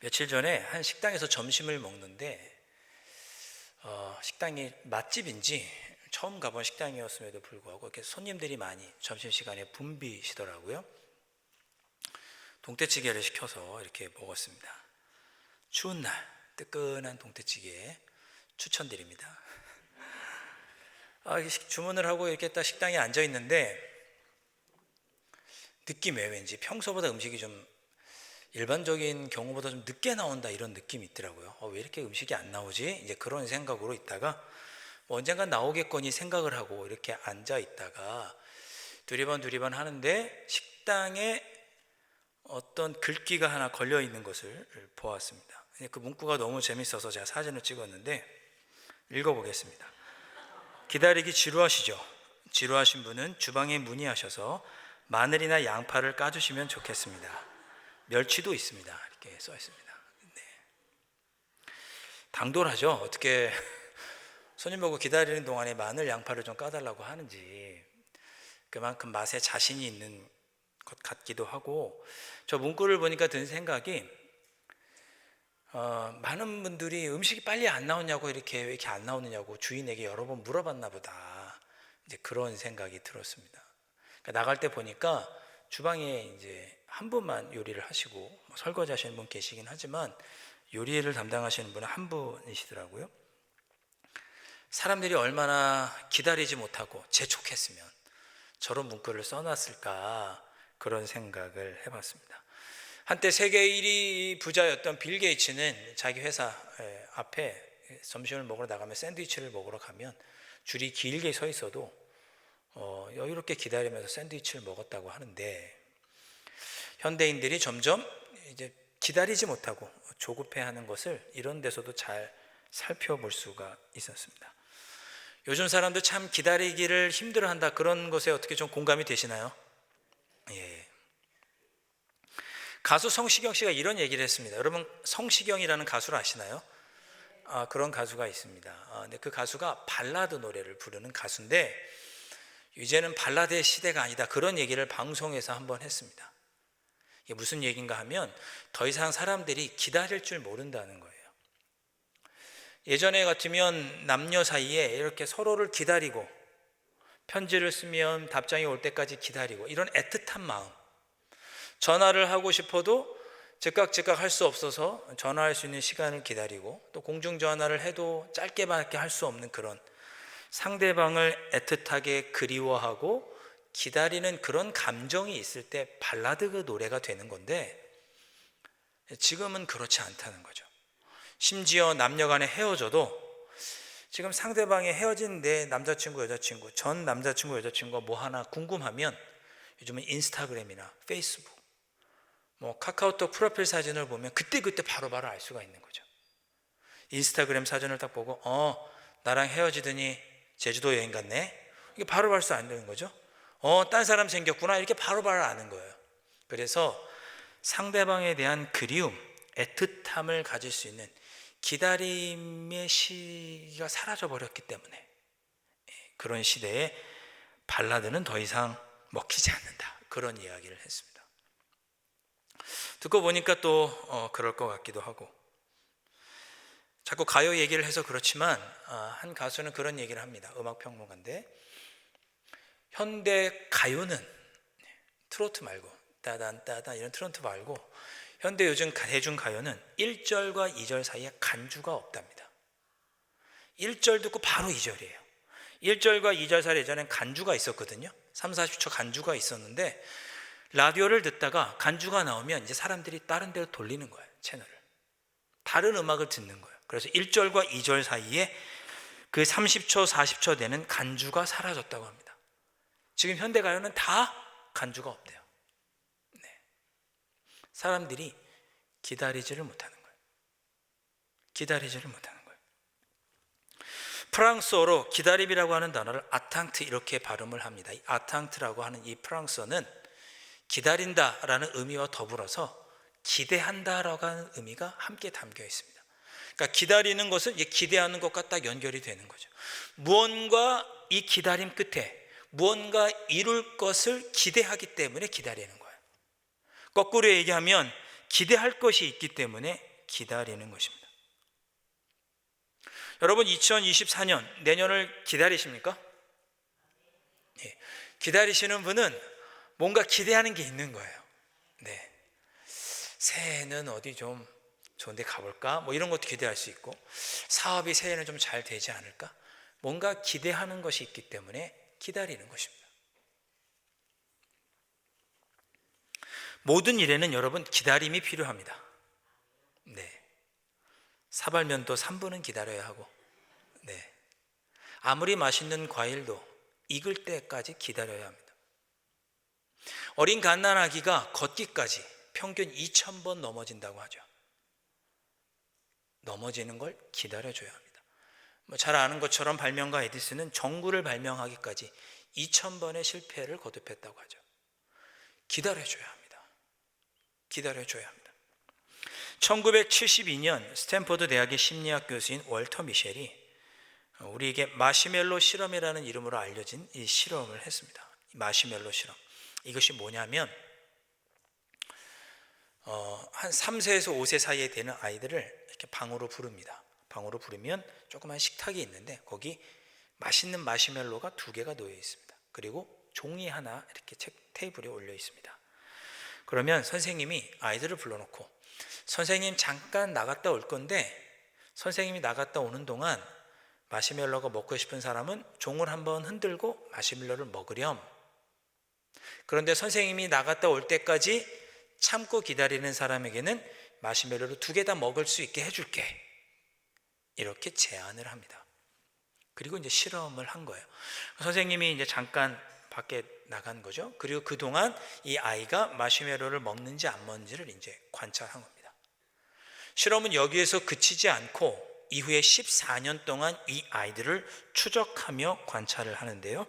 며칠 전에 한 식당에서 점심을 먹는데 식당이 맛집인지 처음 가본 식당이었음에도 불구하고 이렇게 손님들이 많이 점심시간에 붐비시더라고요. 동태찌개를 시켜서 이렇게 먹었습니다. 추운 날 뜨끈한 동태찌개 추천드립니다. 주문을 하고 이렇게 딱 식당에 앉아 있는데 느낌에 왠지 평소보다 음식이 좀 일반적인 경우보다 좀 늦게 나온다 이런 느낌이 있더라고요. 왜 이렇게 음식이 안 나오지? 이제 그런 생각으로 있다가 언젠가 나오겠거니 생각을 하고 이렇게 앉아 있다가 두리번 하는데 식당에 어떤 글귀가 하나 걸려 있는 것을 보았습니다. 그 문구가 너무 재밌어서 제가 사진을 찍었는데 읽어보겠습니다. 기다리기 지루하시죠? 지루하신 분은 주방에 문의하셔서 마늘이나 양파를 까주시면 좋겠습니다. 멸치도 있습니다. 이렇게 써 있습니다. 네. 당돌하죠? 어떻게 손님 보고 기다리는 동안에 마늘, 양파를 좀 까달라고 하는지 그만큼 맛에 자신이 있는 것 같기도 하고, 저 문구를 보니까 든 생각이 많은 분들이 음식이 빨리 안 나오냐고 왜 이렇게 안 나오느냐고 주인에게 여러 번 물어봤나 보다, 이제 그런 생각이 들었습니다. 그러니까 나갈 때 보니까 주방에 이제 한 분만 요리를 하시고 설거지 하시는 분 계시긴 하지만 요리를 담당하시는 분은 한 분이시더라고요. 사람들이 얼마나 기다리지 못하고 재촉했으면 저런 문구를 써놨을까, 그런 생각을 해봤습니다. 한때 세계 1위 부자였던 빌 게이츠는 자기 회사 앞에 점심을 먹으러 나가면, 샌드위치를 먹으러 가면 줄이 길게 서 있어도 여유롭게 기다리면서 샌드위치를 먹었다고 하는데, 현대인들이 점점 이제 기다리지 못하고 조급해하는 것을 이런 데서도 잘 살펴볼 수가 있었습니다. 요즘 사람들 참 기다리기를 힘들어한다, 그런 것에 어떻게 좀 공감이 되시나요? 예. 가수 성시경 씨가 이런 얘기를 했습니다. 여러분, 성시경이라는 가수를 아시나요? 그런 가수가 있습니다. 근데 그 가수가 발라드 노래를 부르는 가수인데 이제는 발라드의 시대가 아니다, 그런 얘기를 방송에서 한번 했습니다. 이게 무슨 얘기인가 하면 더 이상 사람들이 기다릴 줄 모른다는 거예요. 예전에 같으면 남녀 사이에 이렇게 서로를 기다리고 편지를 쓰면 답장이 올 때까지 기다리고, 이런 애틋한 마음, 전화를 하고 싶어도 즉각 할 수 없어서 전화할 수 있는 시간을 기다리고, 또 공중전화를 해도 짧게밖에 할 수 없는 그런 상대방을 애틋하게 그리워하고 기다리는 그런 감정이 있을 때 발라드 그 노래가 되는 건데, 지금은 그렇지 않다는 거죠. 심지어 남녀 간에 헤어져도 지금 상대방이 헤어진 내 남자친구, 여자친구, 전 남자친구, 여자친구가 뭐 하나 궁금하면 요즘은 인스타그램이나 페이스북, 카카오톡 프로필 사진을 보면 그때그때 바로바로 알 수가 있는 거죠. 인스타그램 사진을 딱 보고 나랑 헤어지더니 제주도 여행 갔네, 이게 바로 알 수 있는 거죠. 딴 사람 생겼구나, 이렇게 바로바로 아는 거예요. 그래서 상대방에 대한 그리움, 애틋함을 가질 수 있는 기다림의 시기가 사라져 버렸기 때문에 그런 시대에 발라드는 더 이상 먹히지 않는다, 그런 이야기를 했습니다. 듣고 보니까 또 그럴 것 같기도 하고, 자꾸 가요 얘기를 해서 그렇지만 한 가수는 그런 얘기를 합니다. 음악평론가인데, 현대 가요는 트로트 말고 따단 이런 트로트 말고 현대 요즘 대중가요는 1절과 2절 사이에 간주가 없답니다. 1절 듣고 바로 2절이에요. 1절과 2절 사이에 예전엔 간주가 있었거든요. 3, 40초 간주가 있었는데 라디오를 듣다가 간주가 나오면 이제 사람들이 다른 데로 돌리는 거예요, 채널을. 다른 음악을 듣는 거예요. 그래서 1절과 2절 사이에 그 30초, 40초 되는 간주가 사라졌다고 합니다. 지금 현대가요는 다 간주가 없대요. 사람들이 기다리지를 못하는 거예요. 기다리지를 못하는 거예요. 프랑스어로 기다림이라고 하는 단어를 아탕트, 이렇게 발음을 합니다. 이 아탕트라고 하는 이 프랑스어는 기다린다라는 의미와 더불어서 기대한다라고 하는 의미가 함께 담겨 있습니다. 그러니까 기다리는 것은 기대하는 것과 딱 연결이 되는 거죠. 무언가 이 기다림 끝에 무언가 이룰 것을 기대하기 때문에 기다리는 거예요. 거꾸로 얘기하면 기대할 것이 있기 때문에 기다리는 것입니다. 여러분 2024년 내년을 기다리십니까? 예, 기다리시는 분은 뭔가 기대하는 게 있는 거예요. 네, 새해에는 어디 좀 좋은 데 가볼까? 뭐 이런 것도 기대할 수 있고, 사업이 새해에는 좀 잘 되지 않을까? 뭔가 기대하는 것이 있기 때문에 기다리는 것입니다. 모든 일에는 여러분 기다림이 필요합니다. 네, 사발면도 3분은 기다려야 하고, 네, 아무리 맛있는 과일도 익을 때까지 기다려야 합니다. 어린 갓난아기가 걷기까지 평균 2,000번 넘어진다고 하죠. 넘어지는 걸 기다려줘야 합니다. 잘 아는 것처럼 발명가 에디슨은 전구를 발명하기까지 2,000번의 실패를 거듭했다고 하죠. 기다려줘야 합니다. 기다려줘야 합니다. 1972년 스탠퍼드 대학의 심리학 교수인 월터 미셸이 우리에게 마시멜로 실험이라는 이름으로 알려진 이 실험을 했습니다. 마시멜로 실험. 이것이 뭐냐면 한 3세에서 5세 사이에 되는 아이들을 이렇게 방으로 부릅니다. 방으로 부르면 조그만 식탁이 있는데 거기 맛있는 마시멜로가 2개가 놓여 있습니다. 그리고 종이 하나 이렇게 테이블에 올려 있습니다. 그러면 선생님이 아이들을 불러놓고, 선생님 잠깐 나갔다 올 건데 선생님이 나갔다 오는 동안 마시멜로가 먹고 싶은 사람은 종을 한번 흔들고 마시멜로를 먹으렴. 그런데 선생님이 나갔다 올 때까지 참고 기다리는 사람에게는 마시멜로를 2개 다 먹을 수 있게 해줄게. 이렇게 제안을 합니다. 그리고 이제 실험을 한 거예요. 선생님이 이제 잠깐 밖에 나간 거죠. 그리고 그동안 이 아이가 마시멜로를 먹는지 안 먹는지를 이제 관찰한 겁니다. 실험은 여기에서 그치지 않고 이후에 14년 동안 이 아이들을 추적하며 관찰을 하는데요.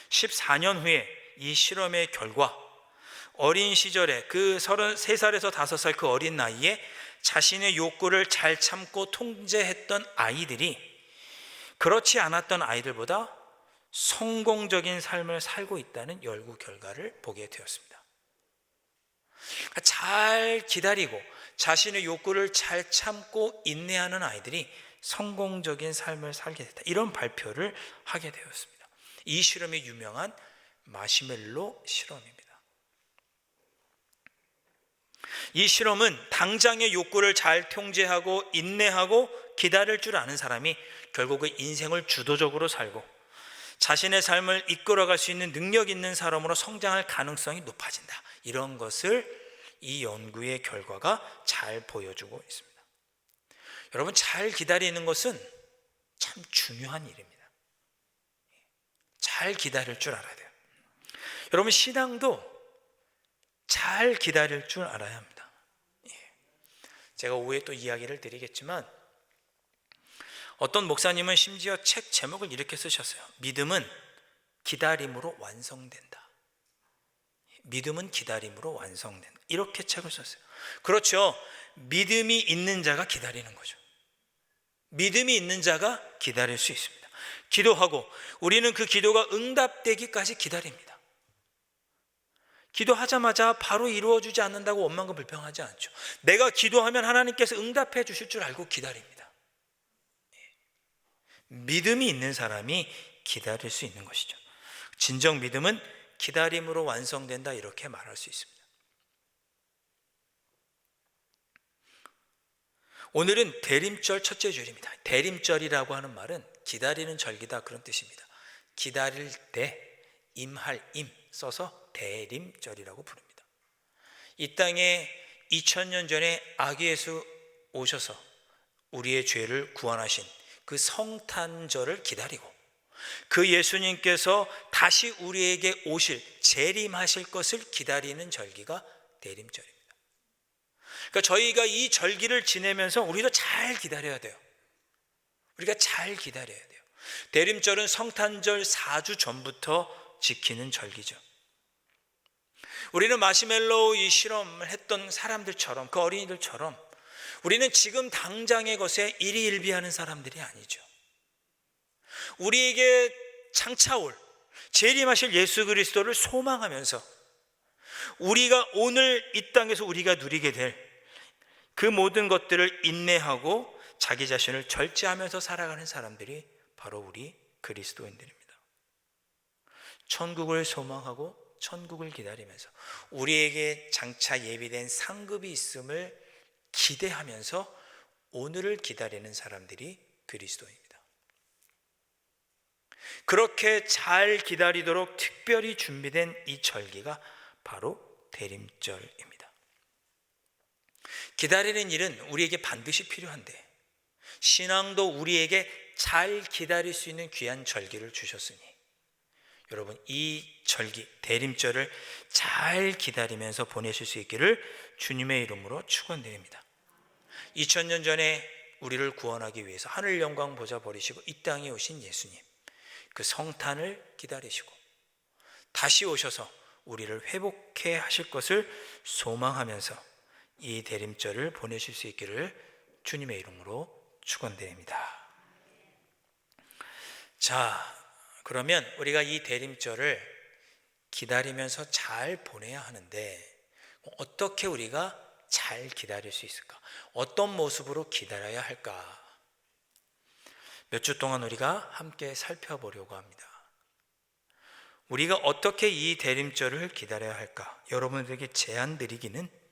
14년 후에 이 실험의 결과, 어린 시절에 그 33살에서 5살 그 어린 나이에 자신의 욕구를 잘 참고 통제했던 아이들이 그렇지 않았던 아이들보다 성공적인 삶을 살고 있다는 연구 결과를 보게 되었습니다. 잘 기다리고 자신의 욕구를 잘 참고 인내하는 아이들이 성공적인 삶을 살게 됐다. 이런 발표를 하게 되었습니다. 이 실험이 유명한 마시멜로 실험입니다. 이 실험은 당장의 욕구를 잘 통제하고 인내하고 기다릴 줄 아는 사람이 결국은 인생을 주도적으로 살고 자신의 삶을 이끌어갈 수 있는 능력 있는 사람으로 성장할 가능성이 높아진다. 이런 것을 이 연구의 결과가 잘 보여주고 있습니다. 여러분, 잘 기다리는 것은 참 중요한 일입니다. 잘 기다릴 줄 알아야 돼요. 여러분, 신앙도 잘 기다릴 줄 알아야 합니다. 제가 오후에 또 이야기를 드리겠지만 어떤 목사님은 심지어 책 제목을 이렇게 쓰셨어요. 믿음은 기다림으로 완성된다. 믿음은 기다림으로 완성된다. 이렇게 책을 썼어요. 그렇죠. 믿음이 있는 자가 기다리는 거죠. 믿음이 있는 자가 기다릴 수 있습니다. 기도하고 우리는 그 기도가 응답되기까지 기다립니다. 기도하자마자 바로 이루어지지 않는다고 원망과 불평하지 않죠. 내가 기도하면 하나님께서 응답해 주실 줄 알고 기다립니다. 믿음이 있는 사람이 기다릴 수 있는 것이죠. 진정 믿음은 기다림으로 완성된다, 이렇게 말할 수 있습니다. 오늘은 대림절 첫째 주일입니다. 대림절이라고 하는 말은 기다리는 절기다, 그런 뜻입니다. 기다릴 때, 임할 임 써서 대림절이라고 부릅니다. 이 땅에 2000년 전에 아기 예수 오셔서 우리의 죄를 구원하신 그 성탄절을 기다리고 그 예수님께서 다시 우리에게 오실, 재림하실 것을 기다리는 절기가 대림절입니다. 그러니까 저희가 이 절기를 지내면서 우리도 잘 기다려야 돼요. 우리가 잘 기다려야 돼요. 대림절은 성탄절 4주 전부터 지키는 절기죠. 우리는 마시멜로 이 실험을 했던 사람들처럼, 그 어린이들처럼 우리는 지금 당장의 것에 일희일비하는 사람들이 아니죠. 우리에게 장차올 재림하실 예수 그리스도를 소망하면서 우리가 오늘 이 땅에서 우리가 누리게 될 그 모든 것들을 인내하고 자기 자신을 절제하면서 살아가는 사람들이 바로 우리 그리스도인들입니다. 천국을 소망하고 천국을 기다리면서 우리에게 장차 예비된 상급이 있음을 기대하면서 오늘을 기다리는 사람들이 그리스도입니다. 그렇게 잘 기다리도록 특별히 준비된 이 절기가 바로 대림절입니다. 기다리는 일은 우리에게 반드시 필요한데 신앙도 우리에게 잘 기다릴 수 있는 귀한 절기를 주셨으니 여러분 이 절기 대림절을 잘 기다리면서 보내실 수 있기를 주님의 이름으로 축원드립니다. 2000년 전에 우리를 구원하기 위해서 하늘 영광 보좌 버리시고 이 땅에 오신 예수님, 그 성탄을 기다리시고 다시 오셔서 우리를 회복해 하실 것을 소망하면서 이 대림절을 보내실 수 있기를 주님의 이름으로 축원드립니다. 자, 그러면 우리가 이 대림절을 기다리면서 잘 보내야 하는데 어떻게 우리가 잘 기다릴 수 있을까? 어떤 모습으로 기다려야 할까? 몇 주 동안 우리가 함께 살펴보려고 합니다. 우리가 어떻게 이 대림절을 기다려야 할까? 여러분들에게 제안 드리기는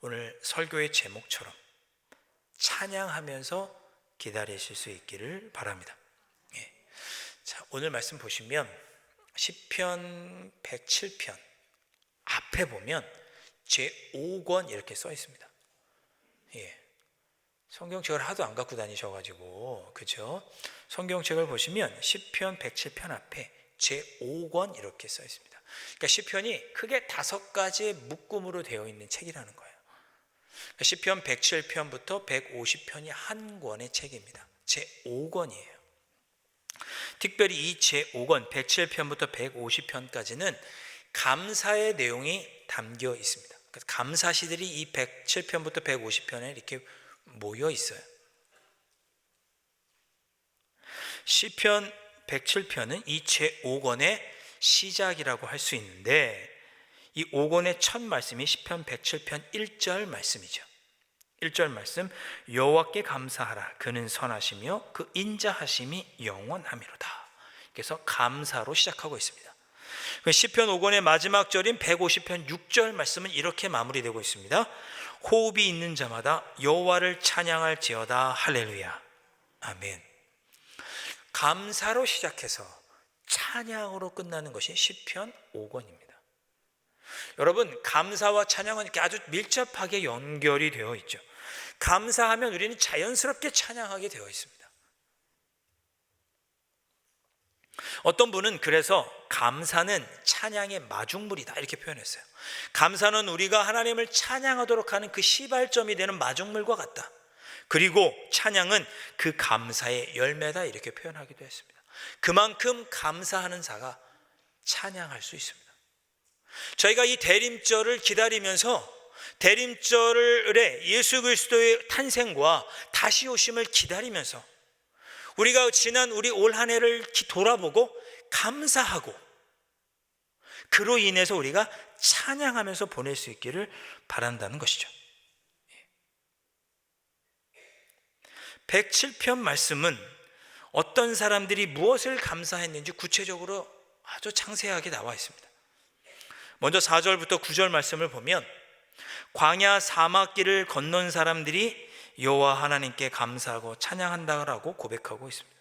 오늘 설교의 제목처럼 찬양하면서 기다리실 수 있기를 바랍니다. 자, 오늘 말씀 보시면 시편 107편 앞에 보면 제5권 이렇게 써 있습니다. 성경책을 하도 안 갖고 다니셔가지고 그죠? 성경책을 보시면 시편 107편 앞에 제5권 이렇게 써 있습니다. 그러니까 시편이 크게 5가지의 묶음으로 되어 있는 책이라는 거예요. 그러니까 시편 107편부터 150편이 한 권의 책입니다. 제5권이에요. 특별히 이 제5권 107편부터 150편까지는 감사의 내용이 담겨 있습니다. 그래서 감사시들이 이 107편부터 150편에 이렇게 모여 있어요. 시편 107편은 이 제5권의 시작이라고 할 수 있는데 이 5권의 첫 말씀이 시편 107편 1절 말씀이죠. 1절 말씀, 여호와께 감사하라 그는 선하시며 그 인자하심이 영원하미로다. 그래서 감사로 시작하고 있습니다. 시편 5권의 마지막 절인 150편 6절 말씀은 이렇게 마무리되고 있습니다. 호흡이 있는 자마다 여호와를 찬양할지어다 할렐루야 아멘. 감사로 시작해서 찬양으로 끝나는 것이 시편 5권입니다. 여러분 감사와 찬양은 이렇게 아주 밀접하게 연결이 되어 있죠. 감사하면 우리는 자연스럽게 찬양하게 되어 있습니다. 어떤 분은 그래서 감사는 찬양의 마중물이다 이렇게 표현했어요. 감사는 우리가 하나님을 찬양하도록 하는 그 시발점이 되는 마중물과 같다. 그리고 찬양은 그 감사의 열매다 이렇게 표현하기도 했습니다. 그만큼 감사하는 자가 찬양할 수 있습니다. 저희가 이 대림절을 기다리면서 대림절에 예수 그리스도의 탄생과 다시 오심을 기다리면서 우리가 지난 우리 올 한 해를 돌아보고 감사하고 그로 인해서 우리가 찬양하면서 보낼 수 있기를 바란다는 것이죠. 107편 말씀은 어떤 사람들이 무엇을 감사했는지 구체적으로 아주 상세하게 나와 있습니다. 먼저 4절부터 9절 말씀을 보면 광야 사막길을 건넌 사람들이 여호와 하나님께 감사하고 찬양한다라고 고백하고 있습니다.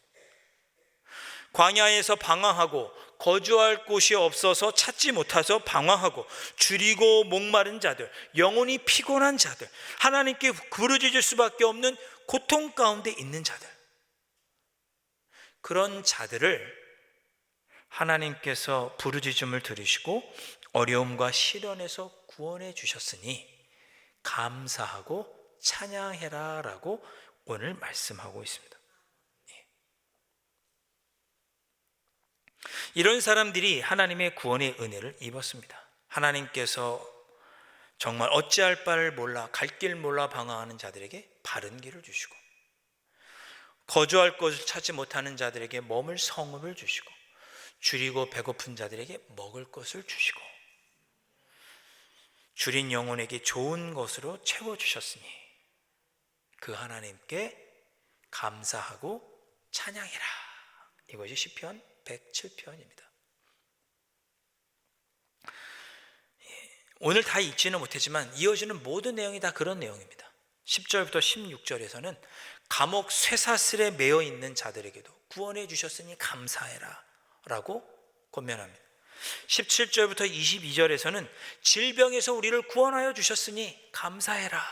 광야에서 방황하고 거주할 곳이 없어서 찾지 못해서 방황하고 줄이고 목마른 자들, 영혼이 피곤한 자들, 하나님께 부르짖을 수밖에 없는 고통 가운데 있는 자들, 그런 자들을 하나님께서 부르짖음을 들으시고 어려움과 시련에서 구원해 주셨으니 감사하고 찬양해라 라고 오늘 말씀하고 있습니다. 이런 사람들이 하나님의 구원의 은혜를 입었습니다. 하나님께서 정말 어찌할 바를 몰라 갈 길 몰라 방황하는 자들에게 바른 길을 주시고 거주할 곳을 찾지 못하는 자들에게 머물 성읍을 주시고 줄이고 배고픈 자들에게 먹을 것을 주시고 줄인 영혼에게 좋은 것으로 채워주셨으니 그 하나님께 감사하고 찬양해라. 이것이 시편 107편입니다. 오늘 다 읽지는 못했지만 이어지는 모든 내용이 다 그런 내용입니다. 10절부터 16절에서는 감옥 쇠사슬에 매여 있는 자들에게도 구원해 주셨으니 감사해라 라고 권면합니다. 17절부터 22절에서는 질병에서 우리를 구원하여 주셨으니 감사해라.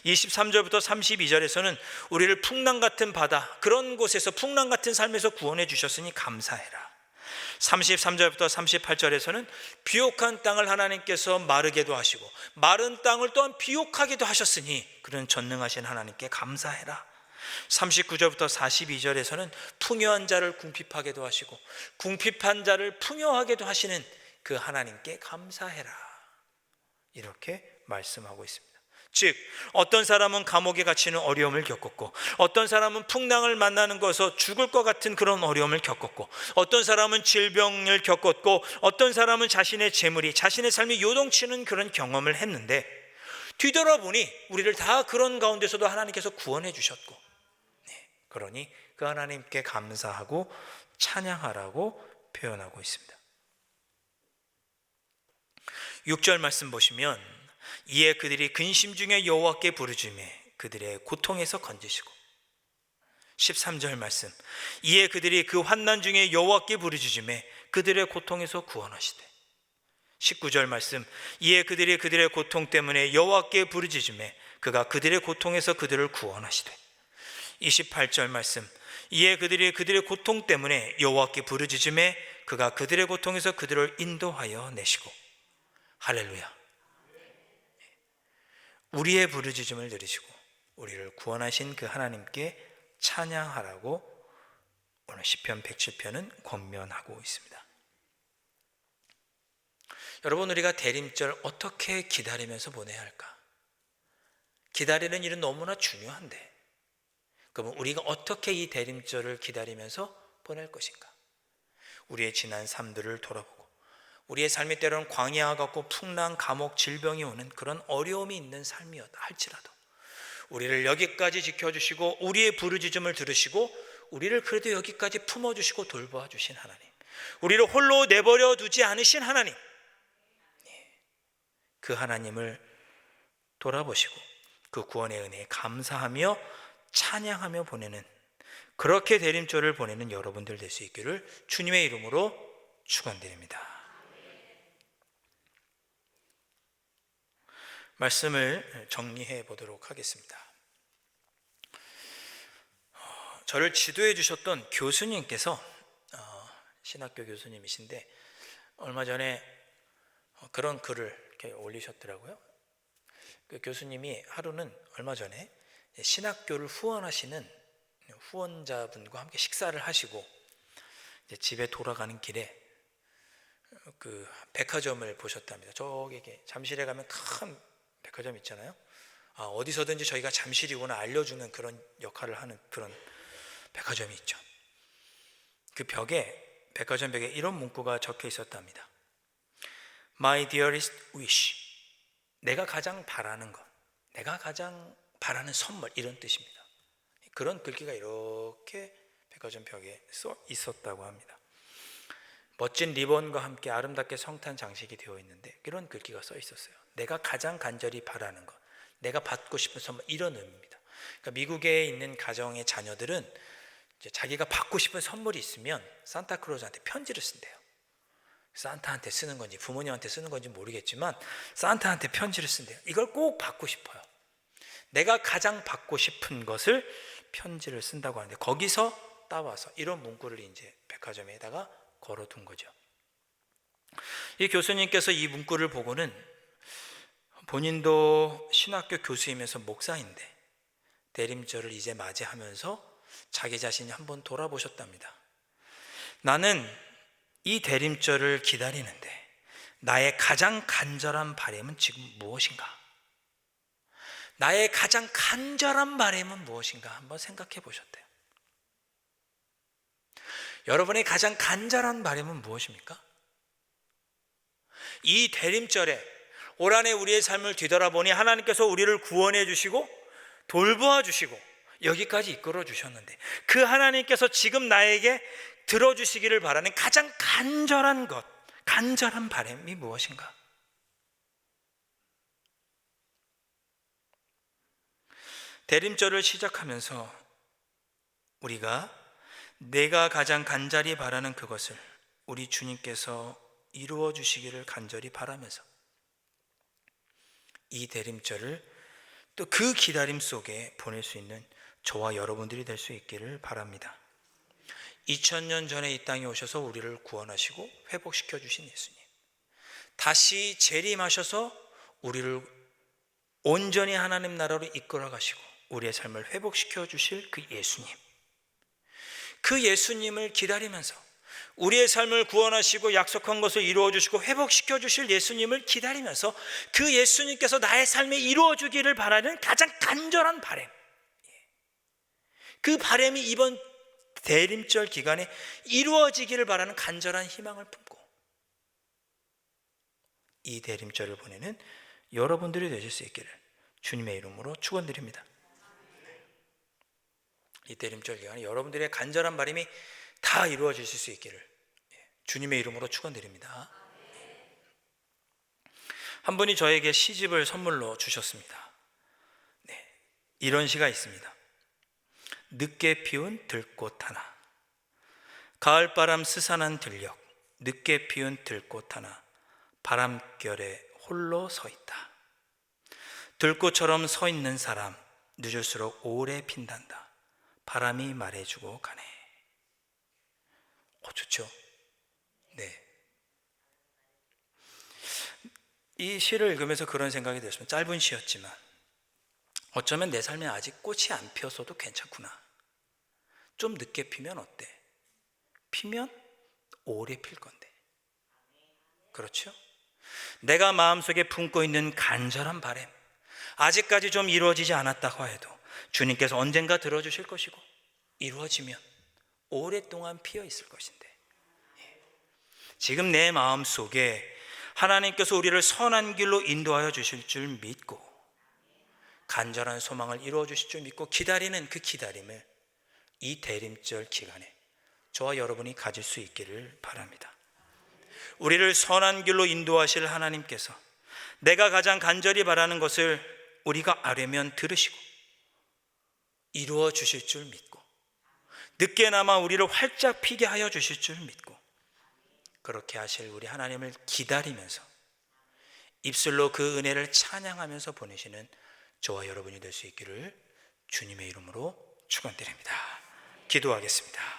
23절부터 32절에서는 우리를 풍랑 같은 바다, 그런 곳에서 풍랑 같은 삶에서 구원해 주셨으니 감사해라. 33절부터 38절에서는 비옥한 땅을 하나님께서 마르게도 하시고 마른 땅을 또한 비옥하게도 하셨으니 그런 전능하신 하나님께 감사해라. 39절부터 42절에서는 풍요한 자를 궁핍하게도 하시고 궁핍한 자를 풍요하게도 하시는 그 하나님께 감사해라. 이렇게 말씀하고 있습니다. 즉 어떤 사람은 감옥에 갇히는 어려움을 겪었고 어떤 사람은 풍랑을 만나는 것에서 죽을 것 같은 그런 어려움을 겪었고 어떤 사람은 질병을 겪었고 어떤 사람은 자신의 재물이 자신의 삶이 요동치는 그런 경험을 했는데 뒤돌아보니 우리를 다 그런 가운데서도 하나님께서 구원해 주셨고 그러니 그 하나님께 감사하고 찬양하라고 표현하고 있습니다. 6절 말씀 보시면 이에 그들이 근심 중에 여호와께 부르짖으매 그들의 고통에서 건지시고 13절 말씀 이에 그들이 그 환난 중에 여호와께 부르짖으매 그들의 고통에서 구원하시되 19절 말씀 이에 그들이 그들의 고통 때문에 여호와께 부르짖으매 그가 그들의 고통에서 그들을 구원하시되 28절 말씀 이에 그들이 그들의 고통 때문에 여호와께 부르짖으매 그가 그들의 고통에서 그들을 인도하여 내시고 할렐루야. 우리의 부르짖음을 들으시고 우리를 구원하신 그 하나님께 찬양하라고 오늘 시편 107편은 권면하고 있습니다. 여러분 우리가 대림절 어떻게 기다리면서 보내야 할까? 기다리는 일은 너무나 중요한데 그러면 우리가 어떻게 이 대림절을 기다리면서 보낼 것인가? 우리의 지난 삶들을 돌아보고 우리의 삶이 때로는 광야 같고 풍랑, 감옥, 질병이 오는 그런 어려움이 있는 삶이었다 할지라도 우리를 여기까지 지켜주시고 우리의 부르짖음을 들으시고 우리를 그래도 여기까지 품어주시고 돌보아주신 하나님, 우리를 홀로 내버려 두지 않으신 하나님, 그 하나님을 돌아보시고 그 구원의 은혜에 감사하며 찬양하며 보내는 그렇게 대림절을 보내는 여러분들 될 수 있기를 주님의 이름으로 축원드립니다. 말씀을 정리해 보도록 하겠습니다. 저를 지도해 주셨던 교수님께서 신학교 교수님이신데 얼마 전에 그런 글을 이렇게 올리셨더라고요. 그 교수님이 하루는 얼마 전에 신학교를 후원하시는 후원자분과 함께 식사를 하시고 이제 집에 돌아가는 길에 그 백화점을 보셨답니다. 저기 잠실에 가면 큰 백화점 있잖아요. 어디서든지 저희가 잠실이구나 알려주는 그런 역할을 하는 그런 백화점이 있죠. 그 벽에, 백화점 벽에 이런 문구가 적혀 있었답니다. My dearest wish, 내가 가장 바라는 것, 내가 가장 바라는 선물, 이런 뜻입니다. 그런 글귀가 이렇게 백화점 벽에 써 있었다고 합니다. 멋진 리본과 함께 아름답게 성탄 장식이 되어 있는데 이런 글귀가 써 있었어요. 내가 가장 간절히 바라는 것, 내가 받고 싶은 선물, 이런 의미입니다. 그러니까 미국에 있는 가정의 자녀들은 이제 자기가 받고 싶은 선물이 있으면 산타클로즈한테 편지를 쓴대요. 산타한테 쓰는 건지 부모님한테 쓰는 건지 모르겠지만 산타한테 편지를 쓴대요. 이걸 꼭 받고 싶어요. 내가 가장 받고 싶은 것을 편지를 쓴다고 하는데 거기서 따와서 이런 문구를 이제 백화점에다가 걸어둔 거죠. 이 교수님께서 이 문구를 보고는 본인도 신학교 교수이면서 목사인데 대림절을 이제 맞이하면서 자기 자신이 한번 돌아보셨답니다. 나는 이 대림절을 기다리는데 나의 가장 간절한 바람은 지금 무엇인가? 나의 가장 간절한 바람은 무엇인가? 한번 생각해 보셨대요. 여러분의 가장 간절한 바람은 무엇입니까? 이 대림절에 올 한해 우리의 삶을 뒤돌아보니 하나님께서 우리를 구원해 주시고 돌보아 주시고 여기까지 이끌어 주셨는데, 그 하나님께서 지금 나에게 들어주시기를 바라는 가장 간절한 것, 간절한 바람이 무엇인가? 대림절을 시작하면서 우리가 내가 가장 간절히 바라는 그것을 우리 주님께서 이루어 주시기를 간절히 바라면서 이 대림절을 또 그 기다림 속에 보낼 수 있는 저와 여러분들이 될 수 있기를 바랍니다. 2000년 전에 이 땅에 오셔서 우리를 구원하시고 회복시켜 주신 예수님, 다시 재림하셔서 우리를 온전히 하나님 나라로 이끌어 가시고 우리의 삶을 회복시켜 주실 그 예수님, 그 예수님을 기다리면서 우리의 삶을 구원하시고 약속한 것을 이루어 주시고 회복시켜 주실 예수님을 기다리면서 그 예수님께서 나의 삶에 이루어 주기를 바라는 가장 간절한 바람, 그 바람이 이번 대림절 기간에 이루어지기를 바라는 간절한 희망을 품고 이 대림절을 보내는 여러분들이 되실 수 있기를 주님의 이름으로 축원드립니다. 이 대림절 기간에 여러분들의 간절한 바람이 다 이루어지실 수 있기를 주님의 이름으로 축원드립니다. 한 분이 저에게 시집을 선물로 주셨습니다. 이런 시가 있습니다. 늦게 피운 들꽃 하나, 가을바람 스산한 들녘, 늦게 피운 들꽃 하나, 바람결에 홀로 서 있다. 들꽃처럼 서 있는 사람, 늦을수록 오래 핀단다. 바람이 말해주고 가네. 좋죠? 네. 이 시를 읽으면서 그런 생각이 들었습니다. 짧은 시였지만 어쩌면 내 삶에 아직 꽃이 안 피었어도 괜찮구나. 좀 늦게 피면 어때? 피면 오래 필 건데. 그렇죠? 내가 마음속에 품고 있는 간절한 바람, 아직까지 좀 이루어지지 않았다고 해도 주님께서 언젠가 들어주실 것이고 이루어지면 오랫동안 피어 있을 것인데, 지금 내 마음속에 하나님께서 우리를 선한 길로 인도하여 주실 줄 믿고 간절한 소망을 이루어 주실 줄 믿고 기다리는 그 기다림을 이 대림절 기간에 저와 여러분이 가질 수 있기를 바랍니다. 우리를 선한 길로 인도하실 하나님께서 내가 가장 간절히 바라는 것을 우리가 아뢰면 들으시고 이루어 주실 줄 믿고 늦게나마 우리를 활짝 피게 하여 주실 줄 믿고 그렇게 하실 우리 하나님을 기다리면서 입술로 그 은혜를 찬양하면서 보내시는 저와 여러분이 될 수 있기를 주님의 이름으로 축원드립니다. 기도하겠습니다.